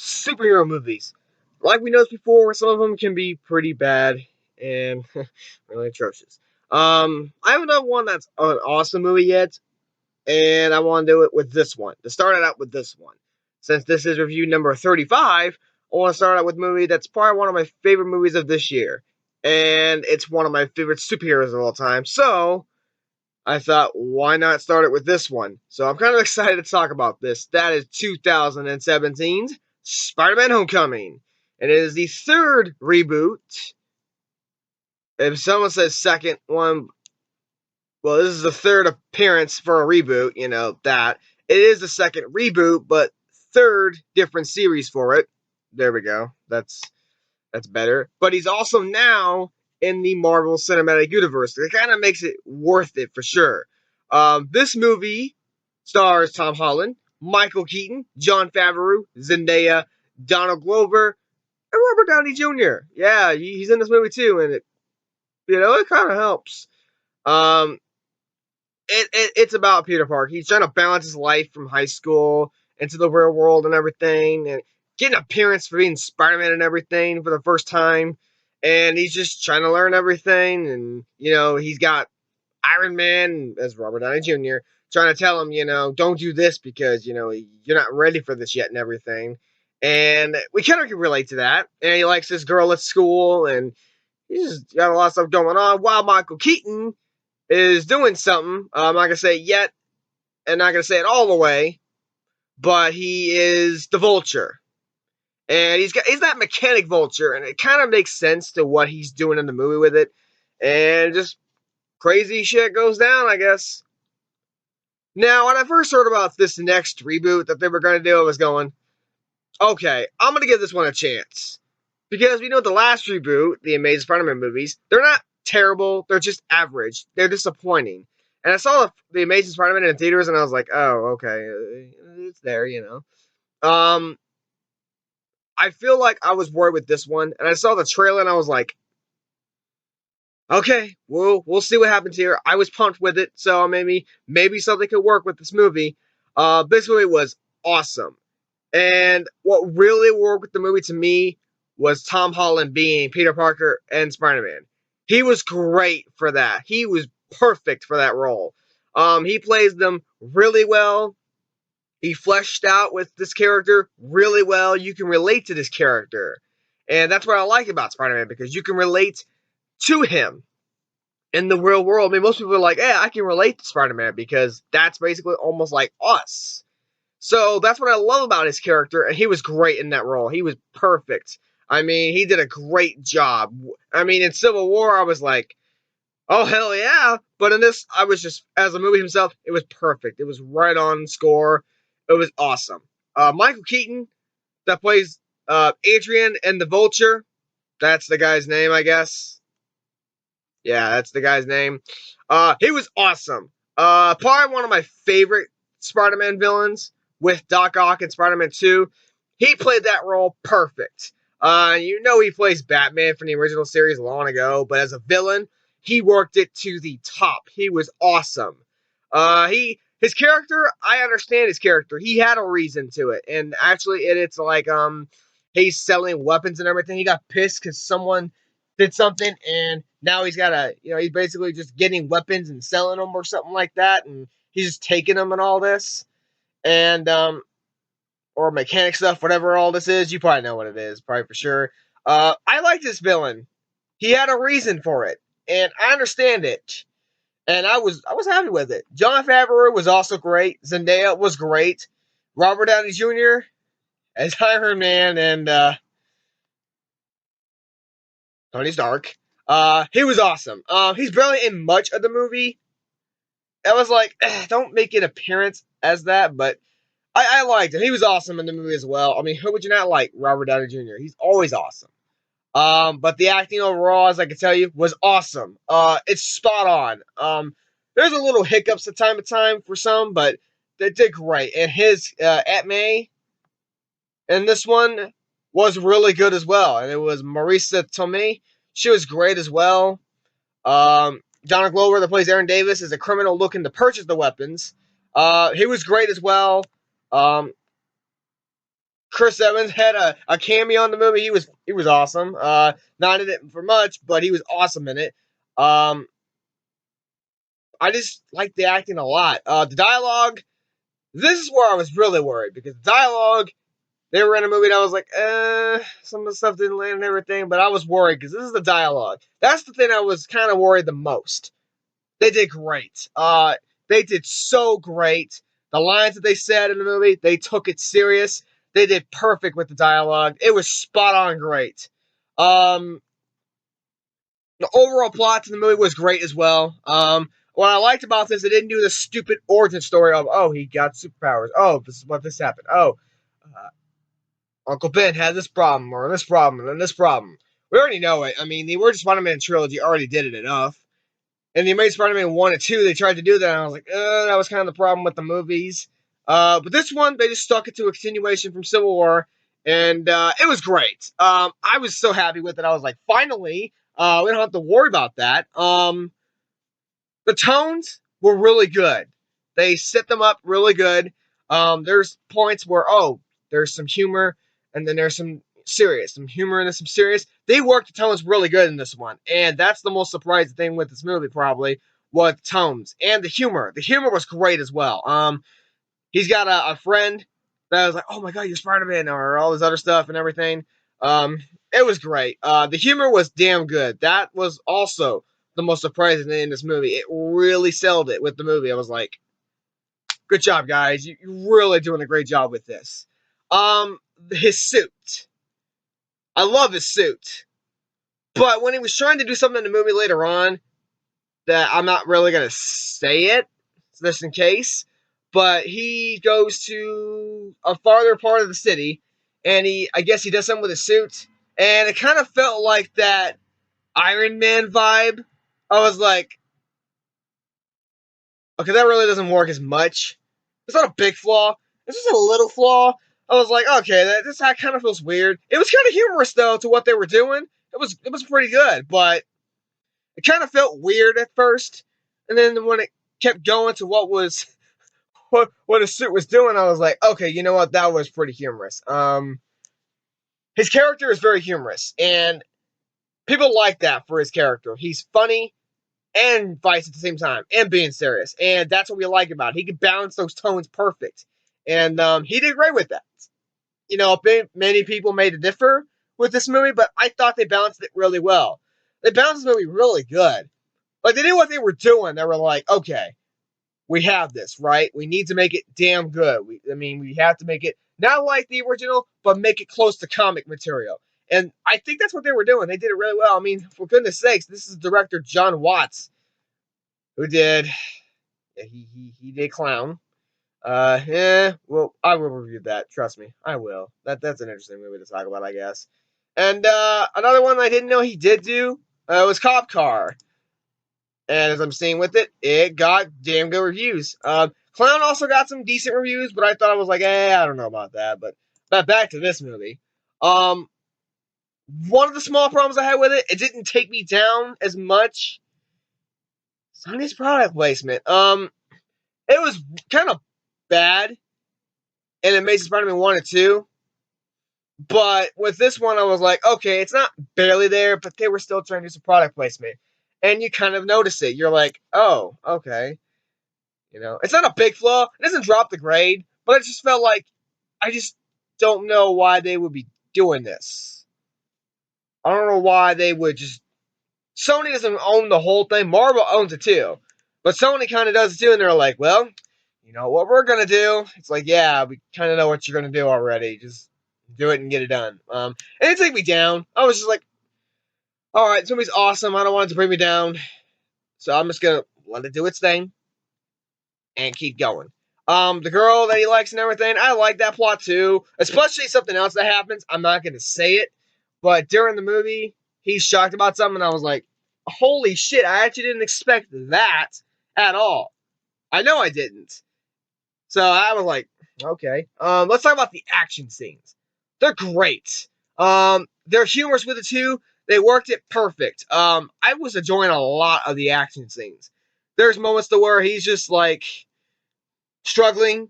superhero movies. Like we noticed before, some of them can be pretty bad and really atrocious. I haven't done one that's an awesome movie yet, and I want to do it with this one. To start it out with this one. Since this is review number 35, I want to start out with a movie that's probably one of my favorite movies of this year. And it's one of my favorite superheroes of all time. So, I thought, why not start it with this one? So I'm kind of excited to talk about this. That is 2017's Spider-Man Homecoming. And it is the third reboot. If someone says second one, well, this is the third appearance for a reboot, that. It is the second reboot, but third different series for it. There we go. That's better. But he's also now in the Marvel Cinematic Universe. It kind of makes it worth it for sure. This movie stars Tom Holland, Michael Keaton, Jon Favreau, Zendaya, Donald Glover, and Robert Downey Jr. Yeah, he's in this movie too, and it kind of helps. It's about Peter Parker. He's trying to balance his life from high school into the real world and everything, and getting an appearance for being Spider-Man and everything for the first time. And he's just trying to learn everything. And, he's got Iron Man, as Robert Downey Jr., trying to tell him, don't do this because, you're not ready for this yet and everything. And we kind of can relate to that. And he likes this girl at school, and he's just got a lot of stuff going on. While Michael Keaton is doing something, I'm not going to say it yet, and not going to say it all the way, but he is the Vulture. And he's that mechanic Vulture, and it kind of makes sense to what he's doing in the movie with it. And just crazy shit goes down, I guess. Now, when I first heard about this next reboot that they were going to do, I was going, okay, I'm going to give this one a chance. Because we know the last reboot, the Amazing Spider-Man movies, they're not terrible, they're just average. They're disappointing. And I saw the Amazing Spider-Man in theaters, and I was like, oh, okay, it's there, I feel like I was worried with this one, and I saw the trailer, and I was like, okay, we'll see what happens here. I was pumped with it, so maybe something could work with this movie. This movie was awesome. And what really worked with the movie to me was Tom Holland being Peter Parker and Spider-Man. He was great for that. He was perfect for that role. He plays them really well. He fleshed out with this character really well. You can relate to this character. And that's what I like about Spider-Man, because you can relate to him in the real world. I mean, most people are like, I can relate to Spider-Man because that's basically almost like us. So that's what I love about his character, and he was great in that role. He was perfect. I mean, he did a great job. I mean, in Civil War, I was like, oh, hell yeah. But in this, I was just, as a movie himself, it was perfect. It was right on score. It was awesome. Michael Keaton, that plays Adrian and the Vulture. That's the guy's name, I guess. Yeah, that's the guy's name. He was awesome. Probably one of my favorite Spider-Man villains with Doc Ock in Spider-Man 2. He played that role perfect. He plays Batman from the original series long ago, but as a villain, he worked it to the top. He was awesome. His character, I understand his character. He had a reason to it, and actually, it's like he's selling weapons and everything. He got pissed because someone did something, and now he's got he's basically just getting weapons and selling them or something like that, and he's just taking them and all this, and or mechanic stuff, whatever all this is. You probably know what it is, probably for sure. I like this villain. He had a reason for it, and I understand it. And I was happy with it. Jon Favreau was also great. Zendaya was great. Robert Downey Jr. as Iron Man and Tony Stark. He was awesome. He's barely in much of the movie. I was like, don't make an appearance as that, but I liked him. He was awesome in the movie as well. I mean, who would you not like? Robert Downey Jr. He's always awesome. But the acting overall, as I can tell you, was awesome. It's spot on. There's a little hiccups at time to time for some, but they did great. And his Aunt May in this one was really good as well. And it was Marisa Tomei. She was great as well. Donald Glover, that plays Aaron Davis, is a criminal looking to purchase the weapons. He was great as well. Chris Evans had a cameo in the movie. He was awesome. Not in it for much, but he was awesome in it. Um, I just liked the acting a lot. The dialogue. This is where I was really worried because the dialogue. They were in a movie and I was like, some of the stuff didn't land and everything, but I was worried because this is the dialogue. That's the thing I was kind of worried the most. They did great. They did so great. The lines that they said in the movie, they took it serious. They did perfect with the dialogue. It was spot on great. Um, the overall plot to the movie was great as well. What I liked about this, they didn't do the stupid origin story of, oh, he got superpowers. Oh, this is what this happened. Oh, uh, Uncle Ben had this problem, or this problem, and then this problem. We already know it. I mean, the original Spider-Man trilogy already did it enough. And the Amazing Spider-Man 1 and 2, they tried to do that, and I was like, that was kind of the problem with the movies. But this one, they just stuck it to a continuation from Civil War, and it was great. I was so happy with it. I was like, finally, we don't have to worry about that. The tones were really good. They set them up really good. There's points where, there's some humor, and then there's some serious. Some humor and then some serious. They worked the tones really good in this one. And that's the most surprising thing with this movie, probably, was tones. And the humor. The humor was great as well. He's got a friend that was like, oh my god, you're Spider-Man, or all this other stuff and everything. It was great. The humor was damn good. That was also the most surprising thing in this movie. It really sold it with the movie. I was like, good job, guys. You're really doing a great job with this. His suit. I love his suit. But when he was trying to do something in the movie later on, that I'm not really going to say it, just in case, but he goes to a farther part of the city, and I guess he does something with his suit, and it kind of felt like that Iron Man vibe. I was like, okay, that really doesn't work as much. It's not a big flaw. It's just a little flaw. I was like, okay, this kind of feels weird. It was kind of humorous though to what they were doing. It was pretty good, but it kind of felt weird at first, and then when it kept going to what his suit was doing, I was like, okay, you know what, that was pretty humorous. His character is very humorous, and people like that for his character. He's funny and fights at the same time, and being serious, and that's what we like about it. He could balance those tones perfect, and he did great with that. You know, many people may differ with this movie, but I thought they balanced it really well. They balanced the movie really good. Like, they knew what they were doing. They were like, okay, we have this, right? We need to make it damn good. We have to make it not like the original, but make it close to comic material. And I think that's what they were doing. They did it really well. I mean, for goodness sakes, this is director John Watts, who did, he did Clown. Well, I will review that. Trust me, I will. That's an interesting movie to talk about, I guess. And another one I didn't know he did do was Cop Car. And as I'm seeing with it, it got damn good reviews. Clown also got some decent reviews, but I thought I was like, I don't know about that. But back to this movie. One of the small problems I had with it, it didn't take me down as much. Sony's product placement. It was kind of bad in Amazing Spider-Man 1 and 2. But with this one, I was like, okay, it's not barely there, but they were still trying to do some product placement. And you kind of notice it. You're like, oh, okay. You know, it's not a big flaw. It doesn't drop the grade, but it just felt like I just don't know why they would be doing this. I don't know why they would just. Sony doesn't own the whole thing. Marvel owns it too. But Sony kind of does it too, and they're like, well, you know what we're going to do? It's like, yeah, we kind of know what you're going to do already. Just do it and get it done. And it took me down. I was just like, all right, this movie's awesome. I don't want it to bring me down. So I'm just going to let it do its thing and keep going. The girl that he likes and everything, I like that plot too. Especially something else that happens. I'm not going to say it. But during the movie, he's shocked about something. And I was like, holy shit, I actually didn't expect that at all. I know I didn't. So I was like, okay. Let's talk about the action scenes. They're great. They're humorous with it too. They worked it perfect. I was enjoying a lot of the action scenes. There's moments to where he's just like struggling,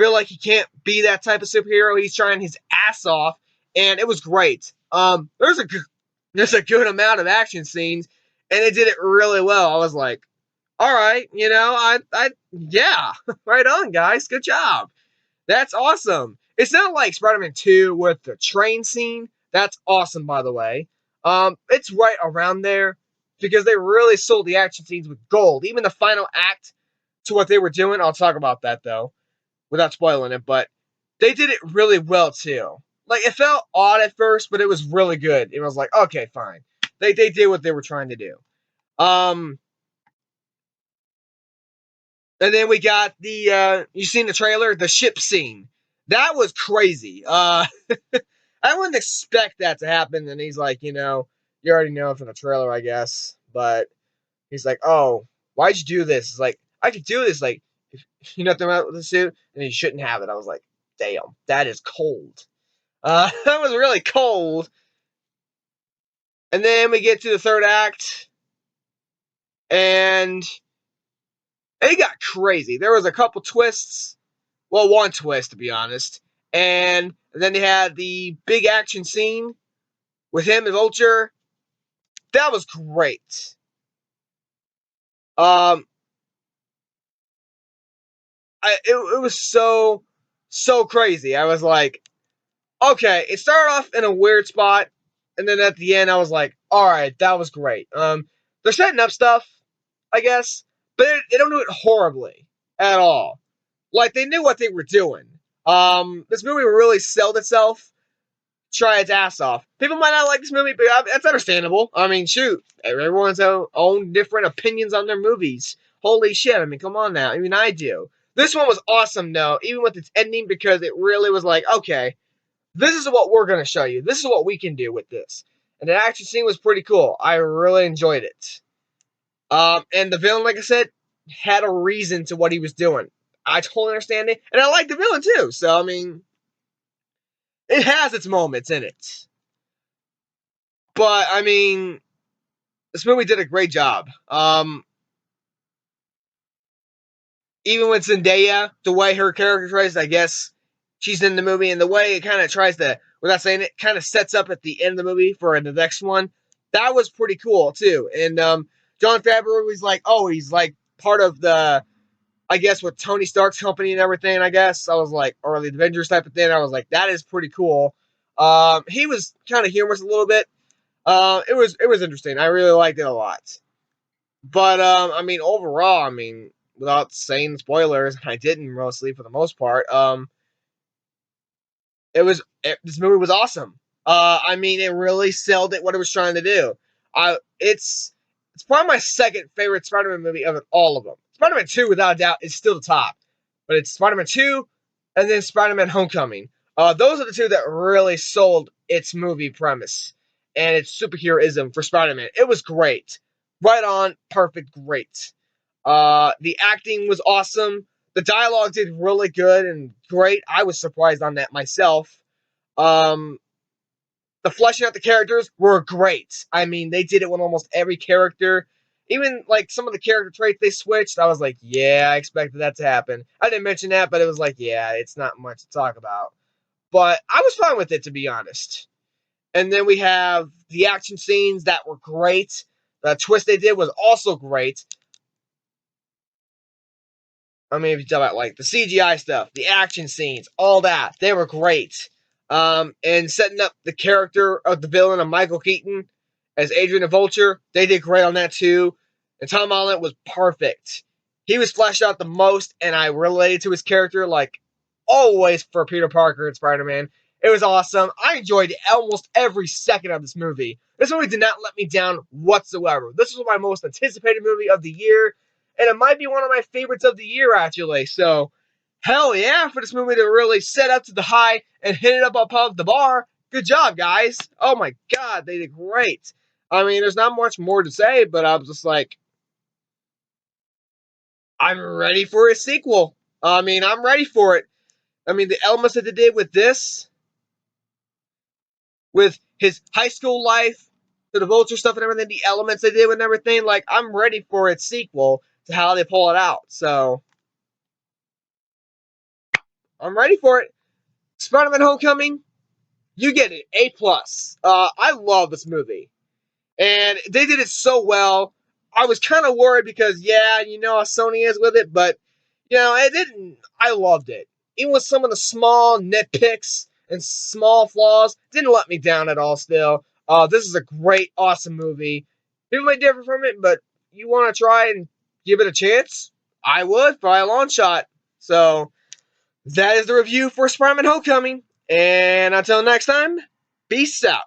feel like he can't be that type of superhero. He's trying his ass off, and it was great. There's a good amount of action scenes, and they did it really well. I was like, all right, yeah, right on, guys, good job. That's awesome. It's not like Spider-Man 2 with the train scene. That's awesome, by the way. It's right around there because they really sold the action scenes with gold. Even the final act to what they were doing. I'll talk about that though, without spoiling it. But they did it really well too. Like it felt odd at first, but it was really good. It was like, okay, fine. They did what they were trying to do. Um, and then we got the you seen the trailer, the ship scene. That was crazy. I wouldn't expect that to happen. And he's like, you already know from the trailer, I guess. But he's like, oh, why'd you do this? It's like, I could do this. Like, if you nothing about the suit, and you shouldn't have it. I was like, damn, that is cold. That was really cold. And then we get to the third act, and it got crazy. There was a couple twists. Well, one twist, to be honest. And then they had the big action scene with him and Vulture. That was great. It was so crazy. I was like, okay, it started off in a weird spot, and then at the end, I was like, all right, that was great. They're setting up stuff, I guess, but they don't do it horribly at all. Like they knew what they were doing. This movie really sold itself. Try its ass off. People might not like this movie, but that's understandable. I mean, shoot, everyone's own different opinions on their movies. Holy shit! I mean, come on now. I mean, I do. This one was awesome, though, even with its ending, because it really was like, okay, this is what we're gonna show you. This is what we can do with this. And the action scene was pretty cool. I really enjoyed it. And the villain, like I said, had a reason to what he was doing. I totally understand it, and I like the villain too. So I mean, it has its moments in it. But I mean, this movie did a great job. Even with Zendaya, the way her character tries, I guess she's in the movie, and the way it kind of tries to, without saying it, kind of sets up at the end of the movie for the next one. That was pretty cool too. And Jon Favreau was like, oh, he's like part of the, I guess, with Tony Stark's company and everything. I guess I was like, or the Avengers type of thing. I was like, that is pretty cool. He was kind of humorous a little bit. It was interesting. I really liked it a lot. But I mean, overall, I mean, without saying spoilers, I didn't mostly for the most part. This movie was awesome. I mean, it really sold it what it was trying to do. It's probably my second favorite Spider-Man movie of all of them. Spider-Man 2, without a doubt, is still the top. But it's Spider-Man 2 and then Spider-Man Homecoming. Those are the two that really sold its movie premise and its superheroism for Spider-Man. It was great. Right on, perfect, great. The acting was awesome. The dialogue did really good and great. I was surprised on that myself. Um, the fleshing out the characters were great. I mean, they did it with almost every character. Even like some of the character traits they switched, I was like, yeah, I expected that to happen. I didn't mention that, but it was like, yeah, it's not much to talk about. But I was fine with it, to be honest. And then we have the action scenes that were great. The twist they did was also great. I mean, if you talk about like the CGI stuff, the action scenes, all that, they were great. And setting up the character of the villain of Michael Keaton as Adrian the Vulture, they did great on that too. And Tom Holland was perfect. He was fleshed out the most, and I related to his character like always for Peter Parker and Spider-Man. It was awesome. I enjoyed almost every second of this movie. This movie did not let me down whatsoever. This was my most anticipated movie of the year, and it might be one of my favorites of the year, actually. So, hell yeah, for this movie to really set up to the high and hit it up above the bar. Good job, guys. Oh my god, they did great. I mean, there's not much more to say, but I was just like, I'm ready for a sequel. I mean, I'm ready for it. I mean, the elements that they did with this, with his high school life, the Vulture stuff and everything, the elements they did with everything, like, I'm ready for its sequel to how they pull it out. So, I'm ready for it. Spider-Man: Homecoming, you get it, A plus. I love this movie, and they did it so well. I was kind of worried because, yeah, you know how Sony is with it, but you know it didn't. I loved it. Even with some of the small nitpicks and small flaws, didn't let me down at all. Still, this is a great, awesome movie. People may differ from it, but you want to try and give it a chance, I would, by a long shot. So that is the review for Spider-Man: Homecoming. And until next time, peace out.